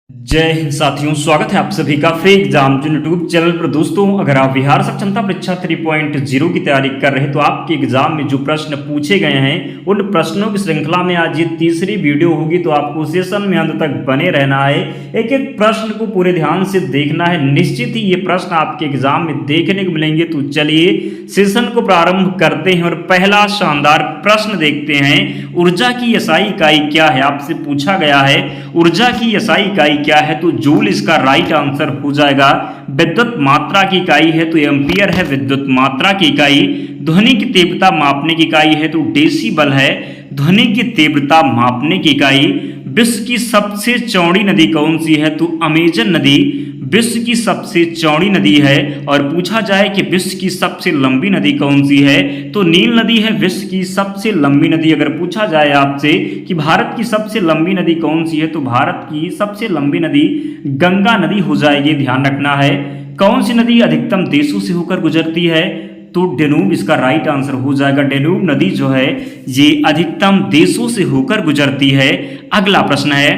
जय हिंद साथियों, स्वागत है आप सभी का फ्री एग्जाम जो यूट्यूब चैनल पर। दोस्तों, अगर आप बिहार सक्षमता परीक्षा 3.0 की तैयारी कर रहे हैं तो आपके एग्जाम में जो प्रश्न पूछे गए हैं उन प्रश्नों की श्रृंखला में आज ये तीसरी वीडियो होगी, तो आपको सेशन में अंत तक बने रहना है। एक एक प्रश्न को पूरे ध्यान से देखना है। निश्चित ही ये प्रश्न आपके एग्जाम में देखने को मिलेंगे। तो चलिए सेशन को प्रारंभ करते हैं और पहला शानदार प्रश्न देखते हैं। ऊर्जा की एसआई इकाई क्या है? आपसे पूछा गया है ऊर्जा की एसआई इकाई क्या है, तो जूल इसका राइट आंसर हो जाएगा। विद्युत मात्रा की इकाई है तो एम्पियर है विद्युत मात्रा की इकाई। ध्वनि की तीव्रता मापने की इकाई है तो डेसिबल है ध्वनि की तीव्रता मापने की इकाई। विश्व की सबसे चौड़ी नदी कौन सी है, तो अमेजन नदी विश्व की सबसे चौड़ी नदी है। और पूछा जाए कि विश्व की सबसे लंबी नदी कौन सी है, तो नील नदी है विश्व की सबसे लंबी नदी। अगर पूछा जाए आपसे कि भारत की सबसे लंबी नदी कौन सी है, तो भारत की सबसे लंबी नदी गंगा नदी हो जाएगी, ध्यान रखना है। कौन सी नदी अधिकतम देशों से होकर गुजरती है, तो डेनूब इसका राइट आंसर हो जाएगा। डेनूब नदी जो है ये अधिकतम देशों से होकर गुजरती है। अगला प्रश्न है,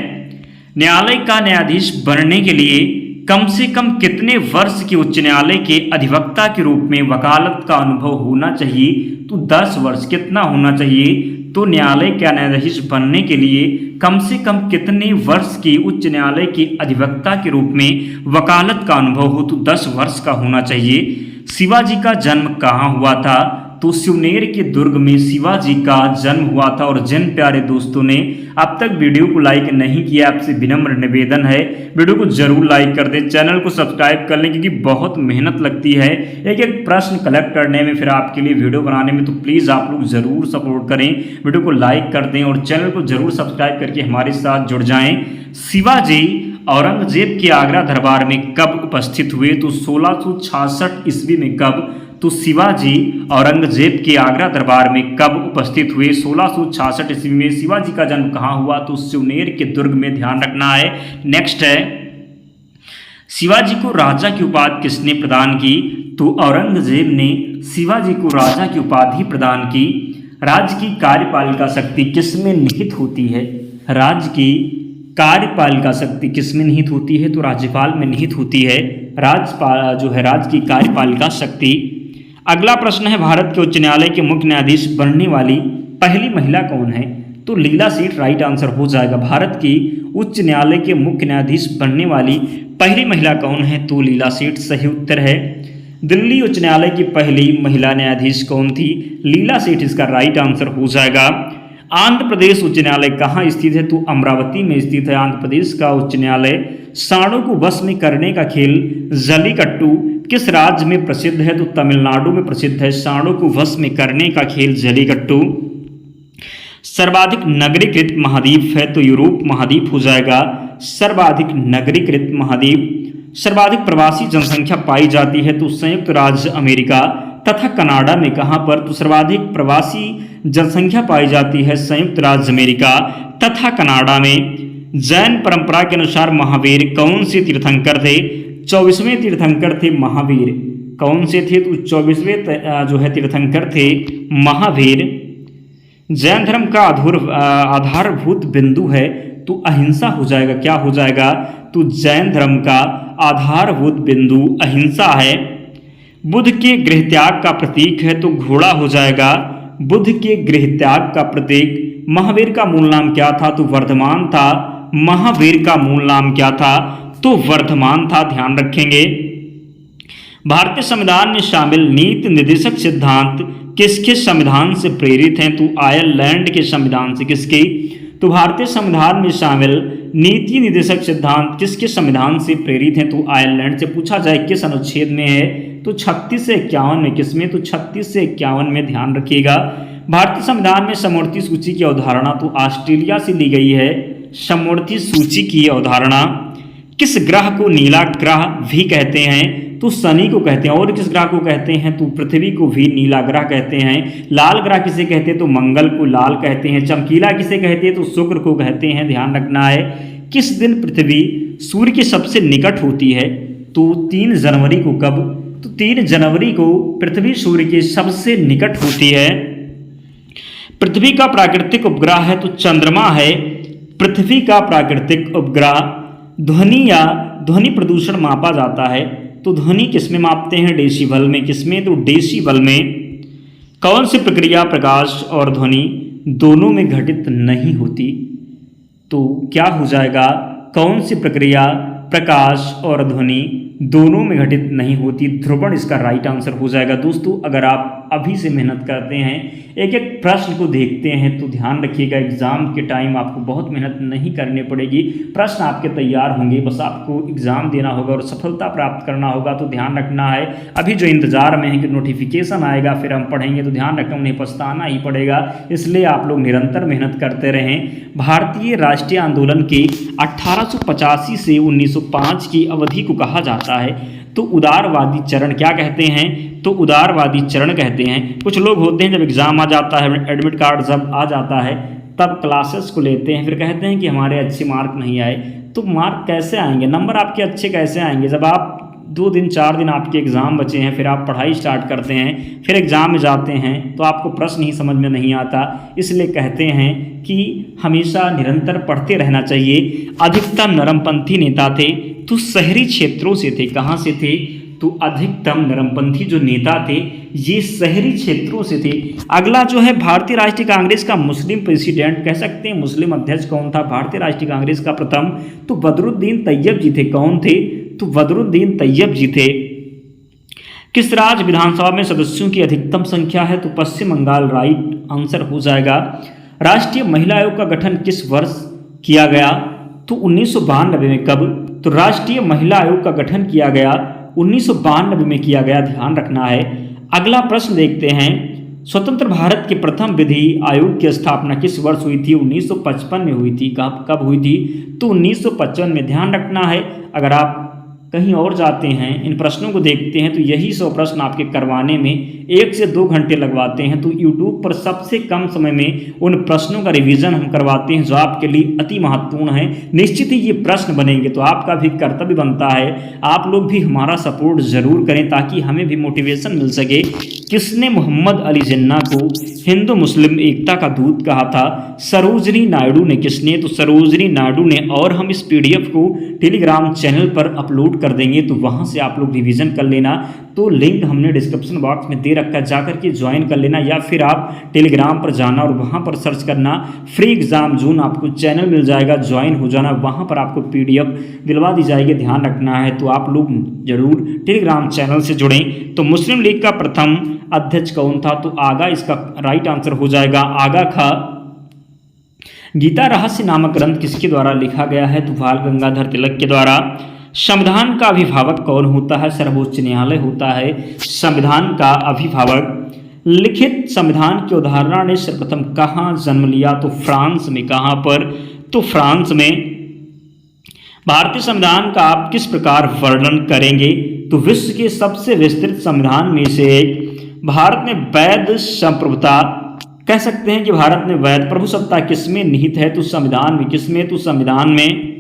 न्यायालय का न्यायाधीश बनने के लिए कम से कम कितने वर्ष के उच्च न्यायालय के अधिवक्ता के रूप में वकालत का अनुभव होना चाहिए, तो 10 वर्ष। कितना होना चाहिए, तो न्यायालय का न्यायाधीश बनने के लिए कम से कम कितने वर्ष के उच्च न्यायालय के अधिवक्ता के रूप में वकालत का अनुभव हो, तो 10 वर्ष का होना चाहिए। शिवाजी का जन्म कहाँ हुआ था, तो शिवनेर के दुर्ग में शिवाजी का जन्म हुआ था। और जिन प्यारे दोस्तों ने अब तक वीडियो को लाइक नहीं किया, आपसे विनम्र निवेदन है वीडियो को जरूर लाइक कर दें, चैनल को सब्सक्राइब कर लें, क्योंकि बहुत मेहनत लगती है एक एक प्रश्न कलेक्ट करने में, फिर आपके लिए वीडियो बनाने में। तो प्लीज़ आप लोग जरूर सपोर्ट करें, वीडियो को लाइक कर दें और चैनल को जरूर सब्सक्राइब करके हमारे साथ जुड़ जाएं। शिवाजी औरंगजेब के आगरा दरबार में कब उपस्थित हुए, तो 1666 ईस्वी में। कब, तो शिवाजी औरंगजेब के आगरा दरबार में कब उपस्थित हुए, 1666 ईस्वी में। शिवाजी का जन्म कहाँ हुआ, तो शिवनेर के दुर्ग में, ध्यान रखना है। नेक्स्ट है, शिवाजी को राजा की उपाधि किसने प्रदान की, तो औरंगजेब ने शिवाजी को राजा की उपाधि प्रदान की। राज्य की कार्यपालिका शक्ति किसमें निहित होती है, राज्य की कार्यपालिका शक्ति किसमें निहित होती है, तो राज्यपाल में निहित होती है। राज्यपाल जो है राज्य की कार्यपालिका शक्ति। अगला प्रश्न है, भारत के उच्च न्यायालय के मुख्य न्यायाधीश बनने वाली पहली महिला कौन है, तो लीला सेठ राइट आंसर हो जाएगा। भारत की उच्च न्यायालय के मुख्य न्यायाधीश बनने वाली पहली महिला कौन है, तो लीला सेठ सही उत्तर है। दिल्ली उच्च न्यायालय की पहली महिला न्यायाधीश कौन थी, लीला सेठ इसका राइट आंसर हो जाएगा। आंध्र प्रदेश उच्च न्यायालय कहाँ स्थित है, तो अमरावती में स्थित है आंध्र प्रदेश का उच्च न्यायालय। सांडों को वश में करने का खेल जल्लीकट्टू किस राज्य में प्रसिद्ध है, तो तमिलनाडु में प्रसिद्ध है सांडों को वश में करने का खेल जल्लीकट्टू। सर्वाधिक नगरीकृत महाद्वीप है, तो यूरोप महाद्वीप हो जाएगा सर्वाधिक नगरीकृत महाद्वीप। सर्वाधिक प्रवासी जनसंख्या पाई जाती है, तो संयुक्त राज्य अमेरिका तथा कनाडा में। कहाँ पर, तो सर्वाधिक प्रवासी जनसंख्या पाई जाती है संयुक्त राज्य अमेरिका तथा कनाडा में। जैन परंपरा के अनुसार महावीर कौन से तीर्थंकर थे, 24वें तीर्थंकर थे महावीर। कौन से थे, तो 24वें जो है तीर्थंकर थे महावीर। जैन धर्म का आधारभूत बिंदु है, तो अहिंसा हो जाएगा। क्या हो जाएगा, तो जैन धर्म का आधारभूत बिंदु अहिंसा है। बुद्ध के गृह त्याग का प्रतीक है, तो घोड़ा हो जाएगा बुद्ध के गृह त्याग का प्रतीक। महावीर का मूल नाम क्या था, तो वर्धमान था। महावीर का मूल नाम क्या था, तो वर्धमान था, ध्यान रखेंगे। भारतीय संविधान में शामिल नीति निर्देशक सिद्धांत किसके संविधान से प्रेरित हैं, तो आयरलैंड के संविधान से। किसके, तो भारतीय संविधान में शामिल नीति निर्देशक सिद्धांत किसके संविधान से प्रेरित हैं, तो आयरलैंड से। पूछा जाए किस अनुच्छेद में है, तो 36 से 51 में। किसमें, तो 36 से 51 में, ध्यान रखिएगा। भारतीय संविधान में समवर्ती सूची की अवधारणा तो ऑस्ट्रेलिया से ली गई है। समवर्ती सूची की अवधारणा। किस ग्रह को नीला ग्रह भी कहते हैं, तो शनि को कहते हैं। और किस ग्रह को कहते हैं, तो पृथ्वी को भी नीला ग्रह कहते हैं। लाल ग्रह किसे कहते हैं, तो मंगल को लाल कहते हैं। चमकीला किसे कहते हैं, तो शुक्र को कहते हैं, ध्यान रखना है। किस दिन पृथ्वी सूर्य के सबसे निकट होती है, तो 3 जनवरी को। कब, तो 3 जनवरी को पृथ्वी सूर्य के सबसे निकट होती है। पृथ्वी का प्राकृतिक उपग्रह है, तो चंद्रमा है पृथ्वी का प्राकृतिक उपग्रह। ध्वनि या ध्वनि प्रदूषण मापा जाता है तो ध्वनि किस में मापते हैं? डेसिबल में। किस में? तो डेसिबल में। कौन सी प्रक्रिया प्रकाश और ध्वनि दोनों में घटित नहीं होती? तो क्या हो जाएगा? कौन सी प्रक्रिया प्रकाश और ध्वनि दोनों में घटित नहीं होती? ध्रुवण इसका राइट आंसर हो जाएगा। दोस्तों अगर आप अभी से मेहनत करते हैं, एक एक प्रश्न को देखते हैं, तो ध्यान रखिएगा एग्जाम के टाइम आपको बहुत मेहनत नहीं करनी पड़ेगी। प्रश्न आपके तैयार होंगे, बस आपको एग्जाम देना होगा और सफलता प्राप्त करना होगा। तो ध्यान रखना है, अभी जो इंतजार में है कि नोटिफिकेशन आएगा फिर हम पढ़ेंगे, तो ध्यान रखना उन्हें पछताना ही पड़ेगा। इसलिए आप लोग निरंतर मेहनत करते रहें। भारतीय राष्ट्रीय आंदोलन के 1885 से 1905 की अवधि को कहा जाता है तो उदारवादी चरण क्या कहते हैं? तो उदारवादी चरण कहते हैं। कुछ लोग होते हैं जब एग्ज़ाम आ जाता है, एडमिट कार्ड जब आ जाता है तब क्लासेस को लेते हैं, फिर कहते हैं कि हमारे अच्छे मार्क नहीं आए। तो मार्क कैसे आएंगे, नंबर आपके अच्छे कैसे आएंगे जब आप 2 दिन 4 दिन आपके एग्ज़ाम बचे हैं, फिर आप पढ़ाई स्टार्ट करते हैं, फिर एग्ज़ाम में जाते हैं तो आपको प्रश्न ही समझ में नहीं आता। इसलिए कहते हैं कि हमेशा निरंतर पढ़ते रहना चाहिए। अधिकतम नरमपंथी नेता थे तो शहरी क्षेत्रों से थे। कहाँ से थे? तो अधिकतम नरमपंथी जो नेता थे ये शहरी क्षेत्रों से थे। अगला जो है भारतीय राष्ट्रीय कांग्रेस का मुस्लिम प्रेसिडेंट, कह सकते हैं मुस्लिम अध्यक्ष कौन था भारतीय राष्ट्रीय कांग्रेस का प्रथम? तो बदरुद्दीन तैयब जी थे। कौन थे? तो बदरुद्दीन तैयब जी थे। किस राज्य विधानसभा में सदस्यों की अधिकतम संख्या है? तो पश्चिम बंगाल राइट आंसर हो जाएगा। राष्ट्रीय महिला आयोग का गठन किस वर्ष किया गया? तो 1992 में। कब? तो राष्ट्रीय महिला आयोग का गठन किया गया 1992 में किया गया, ध्यान रखना है। अगला प्रश्न देखते हैं, स्वतंत्र भारत के प्रथम विधि आयोग की स्थापना किस वर्ष हुई थी? 1955 में हुई थी। कब हुई थी? तो 1955 में। ध्यान रखना है, अगर आप कहीं और जाते हैं इन प्रश्नों को देखते हैं तो यही 100 प्रश्न आपके करवाने में 1 से 2 घंटे लगवाते हैं। तो YouTube पर सबसे कम समय में उन प्रश्नों का रिवीजन हम करवाते हैं जो आपके लिए अति महत्वपूर्ण है। निश्चित ही ये प्रश्न बनेंगे तो आपका भी कर्तव्य बनता है आप लोग भी हमारा सपोर्ट जरूर करें ताकि हमें भी मोटिवेशन मिल सके। किसने मोहम्मद अली जिन्ना को हिंदू मुस्लिम एकता का दूत कहा था? सरोजनी नायडू ने। किसने? तो सरोजनी नायडू ने। और हम इस PDF को टेलीग्राम चैनल पर अपलोड कर देंगे तो वहां से आप लोग रिवीजन कर लेना। तो लिंक हमने डिस्क्रिप्शन बॉक्स में दे रखा है, जाकर के ज्वाइन कर लेना या फिर आप टेलीग्राम पर जाना और वहां पर सर्च करना फ्री एग्जाम जोन, आपको चैनल मिल जाएगा, ज्वाइन हो जाना। वहां पर आपको PDF दिलवा दी जाएगी, ध्यान रखना है। तो आप लोग जरूर टेलीग्राम चैनल से जुड़ें। तो मुस्लिम लीग का प्रथम अध्यक्ष कौन था? तो आगा इसका राइट आंसर हो जाएगा, आगा खां। गीता रहस्य नामक ग्रंथ किसके द्वारा लिखा गया है? तो बाल गंगाधर तिलक के द्वारा। संविधान का अभिभावक कौन होता है? सर्वोच्च न्यायालय होता है संविधान का अभिभावक। लिखित संविधान की अवधारणा ने सर्वप्रथम कहाँ जन्म लिया? तो फ्रांस में। कहाँ पर? तो फ्रांस में। भारतीय संविधान का आप किस प्रकार वर्णन करेंगे? तो विश्व के सबसे विस्तृत संविधान में से एक। भारत में वैध संप्रभुता, कह सकते हैं कि भारत में वैध प्रभुसत्ता किसमें निहित है? तो संविधान में। किसमें? तो संविधान में।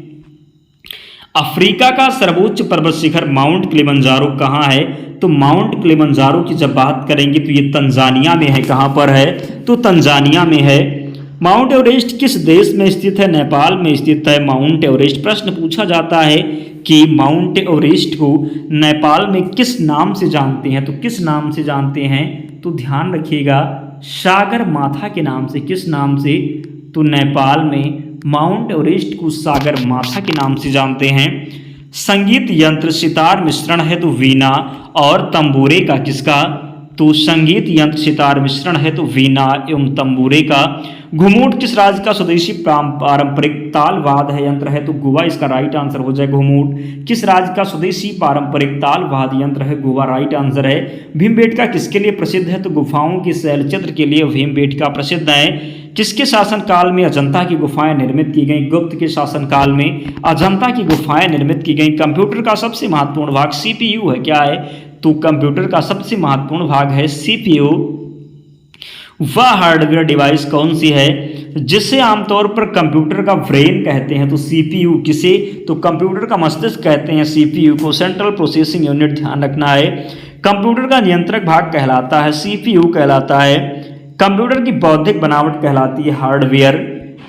अफ्रीका का सर्वोच्च पर्वत शिखर माउंट किलिमंजारो कहाँ है? तो माउंट किलिमंजारो की जब बात करेंगे तो ये तंजानिया में है। कहाँ पर है? तो तंजानिया में है। माउंट एवरेस्ट किस देश में स्थित है? नेपाल में स्थित है माउंट एवरेस्ट। प्रश्न पूछा जाता है कि माउंट एवरेस्ट को नेपाल में किस नाम से जानते हैं? तो किस नाम से जानते हैं? तो ध्यान रखिएगा, सागर माथा के नाम से। किस नाम से? तो नेपाल में माउंट एवरेस्ट को सागर माथा के नाम से जानते हैं। संगीत यंत्र सितार मिश्रण है तो वीणा और तंबूरे का किसका? तो संगीत यंत्र सितार मिश्रण है तो वीणा एवं तंबूरे का। घुमूट किस राज्य का स्वदेशी पारंपरिक तालवाद है यंत्र है? तो गोवा इसका राइट आंसर हो जाएगा। घुमूट किस राज्य का स्वदेशी पारंपरिक तालवाद यंत्र है? गोवा राइट आंसर है। भीमबेटका किसके लिए प्रसिद्ध है? तो गुफाओं के शैलचित्र के लिए भीमबेटका प्रसिद्ध है। किसके शासनकाल में अजंता की गुफाएं निर्मित की गई? गुप्त के शासनकाल में अजंता की गुफाएं निर्मित की गई। कंप्यूटर का सबसे महत्वपूर्ण भाग CPU है। क्या है? तो कंप्यूटर का सबसे महत्वपूर्ण भाग है CPU। वह हार्डवेयर डिवाइस कौन सी है जिसे आमतौर पर कंप्यूटर का ब्रेन कहते हैं? तो CPU। किसे? तो कंप्यूटर का मस्तिष्क कहते हैं CPU को, सेंट्रल प्रोसेसिंग यूनिट। ध्यान रखना है। कंप्यूटर का नियंत्रक भाग कहलाता है CPU कहलाता है। कंप्यूटर की बौद्धिक बनावट कहलाती है हार्डवेयर।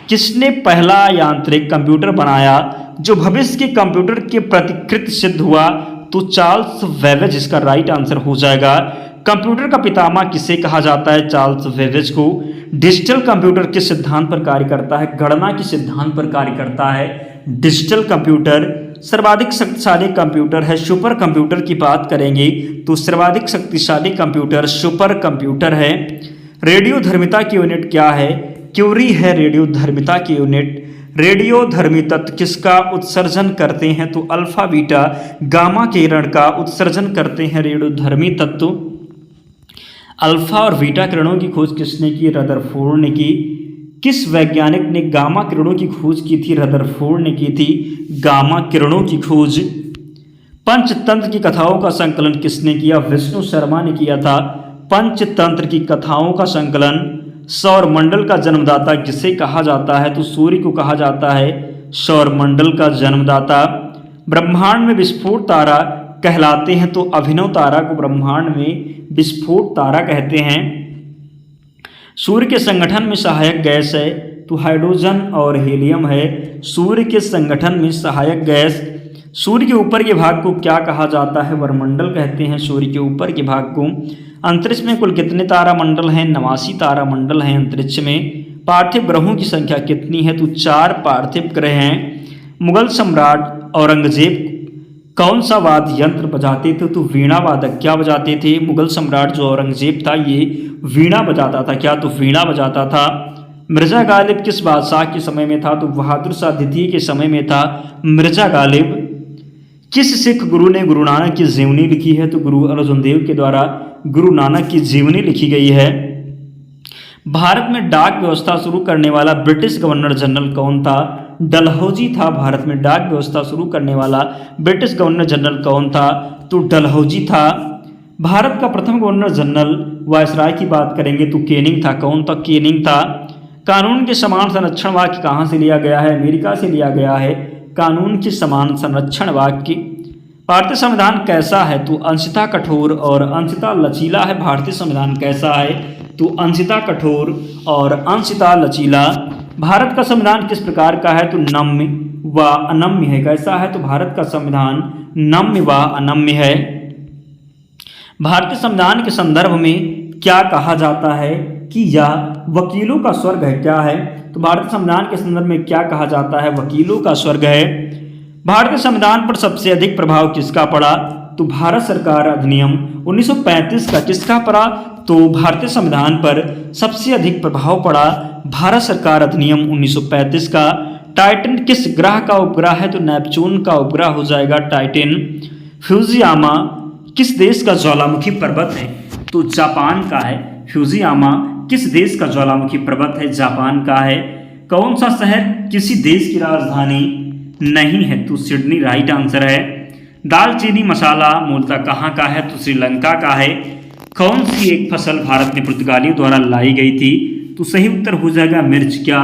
किसने पहला यांत्रिक कंप्यूटर बनाया जो भविष्य के कंप्यूटर के प्रतिकृत सिद्ध हुआ? तो चार्ल्स बेबेज इसका राइट आंसर हो जाएगा। कंप्यूटर का पितामह किसे कहा जाता है? चार्ल्स बेबेज को। डिजिटल कंप्यूटर किस सिद्धांत पर कार्य करता है? गणना के सिद्धांत पर कार्य करता है डिजिटल कंप्यूटर। सर्वाधिक शक्तिशाली कंप्यूटर है सुपर कंप्यूटर की बात करेंगे तो सर्वाधिक शक्तिशाली कंप्यूटर सुपर कंप्यूटर है। रेडियोधर्मिता की यूनिट क्या है? क्यूरी है रेडियोधर्मिता की यूनिट। रेडियोधर्मी तत्व किसका उत्सर्जन करते हैं? तो अल्फा बीटा गामा किरण का उत्सर्जन करते हैं रेडियोधर्मी तत्व। अल्फा और बीटा किरणों की खोज किसने की? रदरफोर्ड ने की। किस वैज्ञानिक ने गामा किरणों की खोज की थी? रदरफोर्ड ने की थी गामा किरणों की खोज। पंचतंत्र की कथाओं का संकलन किसने किया? विष्णु शर्मा ने किया था पंचतंत्र की कथाओं का संकलन। सौरमंडल का जन्मदाता किसे कहा जाता है? तो सूर्य को कहा जाता है सौरमंडल का जन्मदाता। ब्रह्मांड में विस्फोट तारा कहलाते हैं तो अभिनव तारा को ब्रह्मांड में विस्फोट तारा कहते हैं। सूर्य के संगठन में सहायक गैस है तो हाइड्रोजन और हीलियम है सूर्य के संगठन में सहायक गैस। सूर्य के ऊपर के भाग को क्या कहा जाता है? वरमंडल कहते हैं सूर्य के ऊपर के भाग को। अंतरिक्ष में कुल कितने तारामंडल हैं? 89 तारामंडल हैं अंतरिक्ष में। पार्थिव ग्रहों की संख्या कितनी है? तो 4 पार्थिव ग्रह हैं। मुगल सम्राट औरंगजेब कौन सा वाद्य यंत्र बजाते थे? तो वीणा वादक। क्या बजाते थे? मुगल सम्राट जो औरंगजेब था ये वीणा बजाता था। क्या? तो वीणा बजाता था। मिर्जा गालिब किस बादशाह के समय में था? तो बहादुर शाह द्वितीय के समय में था मिर्जा गालिब। किस सिख गुरु ने गुरु नानक की जीवनी लिखी है? तो गुरु अर्जुन देव के द्वारा गुरु नानक की जीवनी लिखी गई है। भारत में डाक व्यवस्था शुरू करने वाला ब्रिटिश गवर्नर जनरल कौन था? डलहौजी था। भारत में डाक व्यवस्था शुरू करने वाला ब्रिटिश गवर्नर जनरल कौन था? तो डलहौजी था। भारत का प्रथम गवर्नर जनरल वायसराय की बात करेंगे तो केनिंग था। कौन था? केनिंग था। कानून के समान संरक्षण वाक्य कहाँ से लिया गया है? अमेरिका से लिया गया है कानून के समान संरक्षण वाक्य। भारतीय संविधान कैसा है? तो अंशतः कठोर और अंशतः लचीला है। भारतीय संविधान कैसा है? तो अंशतः कठोर और अंशतः लचीला। भारत का संविधान किस प्रकार का है? तो नम्य व अनम्य है। कैसा है? तो भारत का संविधान नम्य व अनम्य है। भारतीय संविधान के संदर्भ में क्या कहा जाता है कि यह वकीलों का स्वर्ग है? क्या है? तो भारतीय संविधान के संदर्भ में क्या कहा जाता है? वकीलों का स्वर्ग है। भारतीय संविधान पर सबसे अधिक प्रभाव किसका पड़ा? तो भारत सरकार अधिनियम 1935 का। किसका पड़ा? तो भारतीय संविधान पर सबसे अधिक प्रभाव पड़ा भारत सरकार अधिनियम 1935 का। टाइटन किस ग्रह का उपग्रह है? तो नेपच्यून का उपग्रह हो जाएगा टाइटन। फ्यूजियामा किस देश का ज्वालामुखी पर्वत है? तो जापान का है। फ्यूजियामा किस देश का ज्वालामुखी पर्वत है? जापान का है। कौन सा शहर किसी देश की राजधानी नहीं है? तो सिडनी राइट आंसर है। दालचीनी मसाला मूलतः कहाँ का है? तो श्रीलंका का है। कौन सी एक फसल भारत में पुर्तगालियों द्वारा लाई गई थी? तो सही उत्तर हो जाएगा मिर्च। क्या?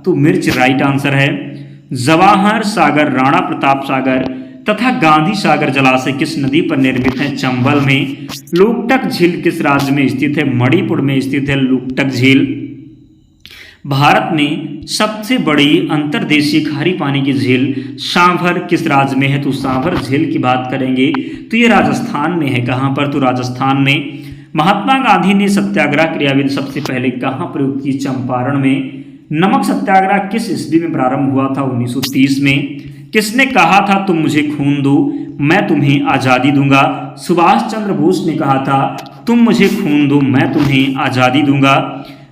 तो मिर्च राइट आंसर है। जवाहर सागर, राणा प्रताप सागर तथा गांधी सागर जलाशय किस नदी पर निर्मित है? चंबल में। लुकटक झील किस राज्य में स्थित है? मणिपुर में स्थित है लुकटक झील। भारत में सबसे बड़ी अंतर्देशीय खारी पानी की झील सांभर किस राज्य में है? तो सांभर झील की बात करेंगे तो ये राजस्थान में है। कहाँ पर? तो राजस्थान में। महात्मा गांधी ने सत्याग्रह क्रियाविधि सबसे पहले कहाँ प्रयोग की? चंपारण में। नमक सत्याग्रह किस ईस्वी में प्रारंभ हुआ था? 1930 में। किसने कहा था तुम मुझे खून दो मैं तुम्हें आज़ादी दूंगा? सुभाष चंद्र बोस ने कहा था तुम मुझे खून दो मैं तुम्हें आज़ादी दूंगा।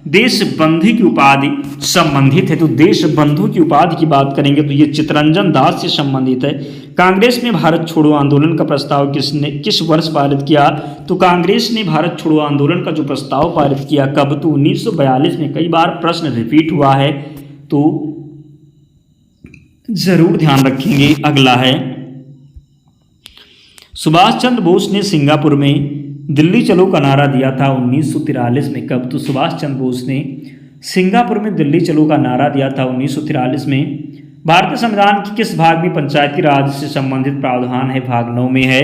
देशबंधु की उपाधि संबंधित है तो देशबंधु की उपाधि की बात करेंगे तो ये चित्तरंजन दास से संबंधित है। कांग्रेस ने भारत छोड़ो आंदोलन का प्रस्ताव किस वर्ष पारित किया? तो कांग्रेस ने भारत छोड़ो आंदोलन का जो प्रस्ताव पारित किया कब? तो 1942 में। कई बार प्रश्न रिपीट हुआ है तो जरूर ध्यान रखेंगे। अगला है सुभाष चंद्र बोस ने सिंगापुर में दिल्ली चलो का नारा दिया था 1943 में। कब? तो सुभाष चंद्र बोस ने सिंगापुर में दिल्ली चलो का नारा दिया था 1943 में। भारतीय संविधान के किस भाग में पंचायती राज से संबंधित प्रावधान है? भाग 9 में है।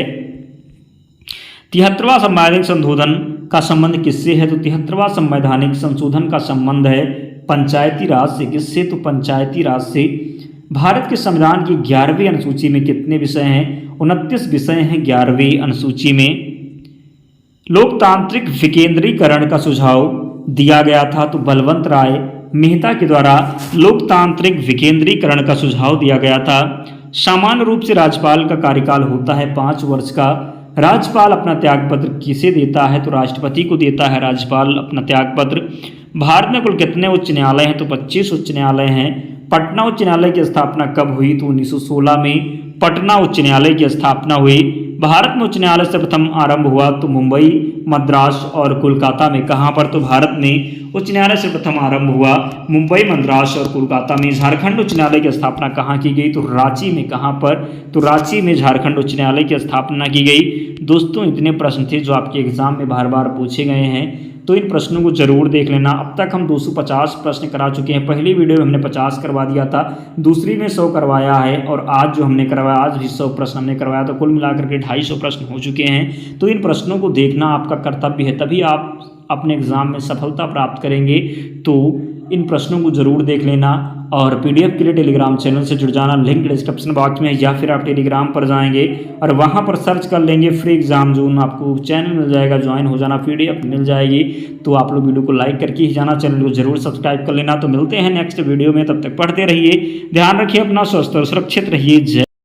73वां संवैधानिक संशोधन का संबंध किससे है? तो 73वां संवैधानिक संशोधन का संबंध है पंचायती राज से। किससे? तो पंचायती राज से। भारत के संविधान की 11वीं अनुसूची में कितने विषय हैं? 29 विषय हैं 11वीं अनुसूची में। लोकतांत्रिक विकेंद्रीकरण का सुझाव दिया गया था, तो बलवंत राय मेहता के द्वारा लोकतांत्रिक विकेंद्रीकरण का सुझाव दिया गया था। सामान्य रूप से राज्यपाल का कार्यकाल होता है 5 वर्ष का। राज्यपाल अपना त्यागपत्र किसे देता है? तो राष्ट्रपति को देता है राज्यपाल अपना त्यागपत्र। भारत में कुल कितने उच्च न्यायालय हैं? तो 25 उच्च न्यायालय हैं। पटना उच्च न्यायालय की स्थापना कब हुई? तो 1916 में पटना उच्च न्यायालय की स्थापना हुई। भारत में उच्च न्यायालय से प्रथम आरंभ हुआ तो मुंबई, मद्रास और कोलकाता में। कहाँ पर? तो भारत में उच्च न्यायालय से प्रथम आरंभ हुआ मुंबई, मद्रास और कोलकाता में। झारखंड उच्च न्यायालय की स्थापना कहाँ की गई? तो रांची में। कहाँ पर? तो रांची में झारखंड उच्च न्यायालय की स्थापना की गई। दोस्तों इतने प्रश्न थे जो आपके एग्जाम में बार बार पूछे गए हैं, तो इन प्रश्नों को जरूर देख लेना। अब तक हम 250 प्रश्न करा चुके हैं। पहली वीडियो में हमने 50 करवा दिया था, दूसरी में 100 करवाया है, और आज जो हमने करवाया, आज भी 100 प्रश्न हमने करवाया, तो कुल मिलाकर के 250 प्रश्न हो चुके हैं। तो इन प्रश्नों को देखना आपका कर्तव्य है, तभी आप अपने एग्जाम में सफलता प्राप्त करेंगे। तो इन प्रश्नों को जरूर देख लेना, और पीडीएफ के लिए टेलीग्राम चैनल से जुड़ जाना। लिंक डिस्क्रिप्शन बॉक्स में है, या फिर आप टेलीग्राम पर जाएंगे और वहां पर सर्च कर लेंगे फ्री एग्जाम जोन, आपको चैनल मिल जाएगा, ज्वाइन हो जाना, पीडीएफ मिल जाएगी। तो आप लोग वीडियो को लाइक करके ही जाना, चैनल को जरूर सब्सक्राइब कर लेना। तो मिलते हैं नेक्स्ट वीडियो में, तब तक पढ़ते रहिए, ध्यान रखिए अपना, स्वस्थ और सुरक्षित रहिए। जय